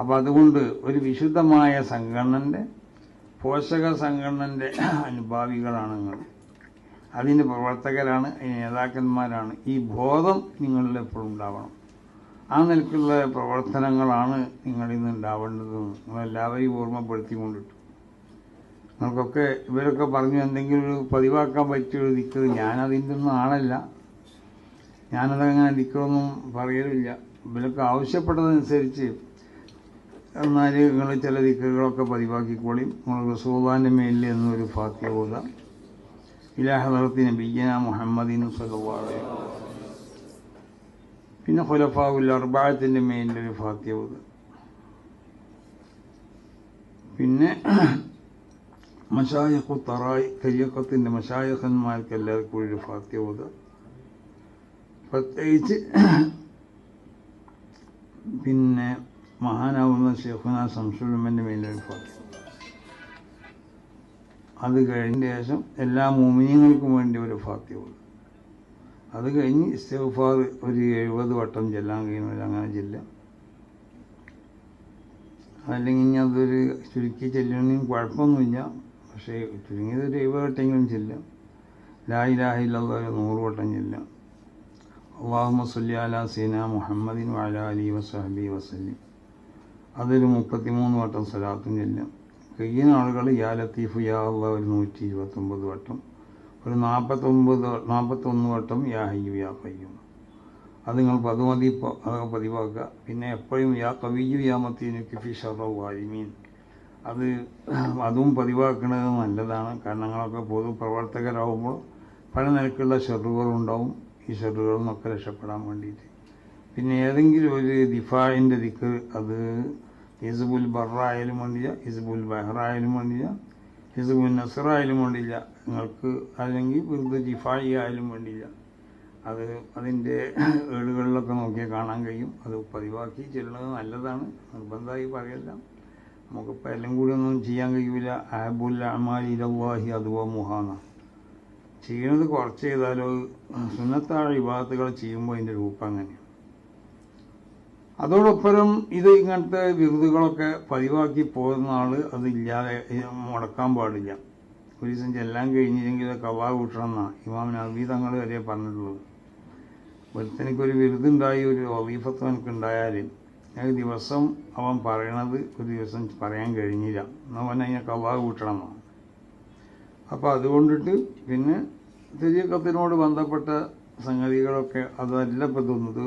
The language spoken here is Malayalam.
അപ്പോൾ അതുകൊണ്ട് ഒരു വിശുദ്ധമായ സംഘടനൻ്റെ പോഷക സംഘടനൻ്റെ അനുഭാവികളാണ് നിങ്ങൾ, അതിൻ്റെ പ്രവർത്തകരാണ്, അതിൻ്റെ നേതാക്കന്മാരാണ്. ഈ ബോധം നിങ്ങളിൽ എപ്പോഴും ഉണ്ടാവണം. ആ നിലക്കുള്ള പ്രവർത്തനങ്ങളാണ് നിങ്ങളിൽ നിന്ന് ഉണ്ടാവേണ്ടതെന്ന് നിങ്ങളെല്ലാവരെയും ഓർമ്മപ്പെടുത്തിക്കൊണ്ടിട്ടു. നിങ്ങൾക്കൊക്കെ ഇവരൊക്കെ പറഞ്ഞു എന്തെങ്കിലും ഒരു പതിവാക്കാൻ പറ്റിയൊരു ദിക്കറ്, ഞാനതിൻ്റെ ഒന്നും ആളല്ല, ഞാനതങ്ങനെ ദിക്കറൊന്നും പറയലില്ല. ഇവരൊക്കെ ആവശ്യപ്പെട്ടതനുസരിച്ച് എന്നാൽ നിങ്ങൾ ചില ദിക്കറുകളൊക്കെ പതിവാക്കിക്കോളിയും. നിങ്ങൾ റസൂലുള്ളാഹിന്റെ മേലിൽ എന്നൊരു ഫാത്തിഹ ഓതാം. ഇലാ ഹളറത്തി നബിയ്യിന മുഹമ്മദിൻ സ്വല്ലല്ലാഹു അലൈഹി വസല്ലം. പിന്നെ ഖുലഫാഉൽ അർബഅത്തിന്റെ മേലിലൊരു ഫാത്തിഹ ഓതാം. പിന്നെ മശായിഖു തറായി കരിയക്കത്തിൻ്റെ മശായിഖന്മാർക്ക് എല്ലാവർക്കും ഒരു ഫാത്തിഹ ഓതാം. പ്രത്യേകിച്ച് പിന്നെ മഹാനാവുന്ന ഷെയ്ഖുന ശംസുൽ-ഉലമയുടെ മേലൊരു ഫാത്തിഹ. അത് കഴിഞ്ഞ ശേഷം എല്ലാ മുഅ്മിനീങ്ങൾക്കും വേണ്ടി ഒരു ഫാത്തിഹ ഓതും. അത് കഴിഞ്ഞ് ഇസ്തിഗ്ഫാർ ഒരു 70 വട്ടം ചെല്ലാൻ കഴിയുന്നവർ അങ്ങനെ ചെല്ലാം. അല്ലെങ്കിൽ ഇനി അതൊരു ചുരുക്കി ചെല്ലണമെങ്കിൽ കുഴപ്പമൊന്നുമില്ല, പക്ഷേ ചുരുങ്ങിയത് ഒരു 70 വട്ടെങ്കിലും ചെല്ലാം. ലാ ഇലാഹ ഇല്ലല്ലാഹ് 100 വട്ടം ചെല്ലാം. അല്ലാഹുമ്മ സ്വല്ലി അലാ സയ്യിദിനാ മുഹമ്മദിൻ വഅലാ ആലിഹി വസഹ്ബിഹി വസല്ലം. അതൊരു 33 വട്ടം സ്വലാത്തും ചെല്ലാം. കഴിയുന്ന ആളുകൾ യാ ലത്തീഫ് യാ അല്ലാഹ് ഒരു 129 വട്ടം, ഒരു 41 വട്ടം യാ ഹയ്യു യാ ഖയ്യൂം. അത് നിങ്ങൾ പതുമതി അതൊക്കെ പതിവാക്കുക. പിന്നെ എപ്പോഴും യാ ഖവിയ്യു യാ മതീനു കിഫി ശർറ വാലിമീൻ, അതും പതിവാക്കുന്നത് നല്ലതാണ്. കാരണം നിങ്ങളൊക്കെ പൊതുപ്രവർത്തകരാകുമ്പോൾ പല നിലക്കുള്ള ഷെറുകളുണ്ടാവും. ഈ ഷെറുകളിൽ നിന്നൊക്കെ രക്ഷപ്പെടാൻ വേണ്ടിയിട്ട് പിന്നെ ഏതെങ്കിലും ഒരു ദിഫാഇൻ്റെ ദിക്ർ, അത് ഹിസ്ബുൽ ബറായാലും വേണ്ടില്ല, ഹിസ്ബുൽ ബഹറായാലും വേണ്ടില്ല, ഹിസ്ബുൽ നസറായാലും വേണ്ടില്ല നിങ്ങൾക്ക്, അല്ലെങ്കിൽ വെറുതെ ദിഫാഇ ആയാലും വേണ്ടില്ല, അത് അതിൻ്റെ ഏടുകളിലൊക്കെ നോക്കിയാൽ കാണാൻ കഴിയും. അത് പതിവാക്കി ചെല്ലുന്നത് നല്ലതാണ്, നിർബന്ധമായി പറയല്ല. നമുക്കിപ്പോൾ എല്ലാം കൂടി ഒന്നും ചെയ്യാൻ കഴിയില്ല. അഹബുൽ അഅ്മാലി ഇലല്ലാഹി അദ്വമുഹാന, ചെയ്യുന്നത് കുറച്ച് ചെയ്താലോ സുന്നത്തായ ഇബാദത്തുകൾ ചെയ്യുമ്പോൾ അതിൻ്റെ രൂപം അങ്ങനെയാണ്. അതോടൊപ്പം ഇത് ഇങ്ങനത്തെ വിരുദുകളൊക്കെ പതിവാക്കി പോകുന്ന ആൾ അതില്ലാതെ മുടക്കാൻ പാടില്ല. ഒരു ദിവസം ചെല്ലാൻ കഴിഞ്ഞില്ലെങ്കിൽ ഖളാ കൂട്ടണം എന്നാണ് ഇമാം നബവി തങ്ങൾ വരെ പറഞ്ഞിട്ടുള്ളത്. ഒരുത്തനിക്കൊരു വിരുദുണ്ടായി, ഒരു വളീഫത്ത് എനിക്കുണ്ടായാൽ ദിവസം അവൻ പറയണത് ഒരു ദിവസം പറയാൻ കഴിഞ്ഞില്ല, അവൻ അതിനെ ഖളാ കൂട്ടണം എന്നാണ്. അപ്പോൾ അതുകൊണ്ടിട്ട് പിന്നെ തരീഖത്തിനോട് ബന്ധപ്പെട്ട സംഗതികളൊക്കെ അതല്ല ഇപ്പോൾ തോന്നുന്നത്.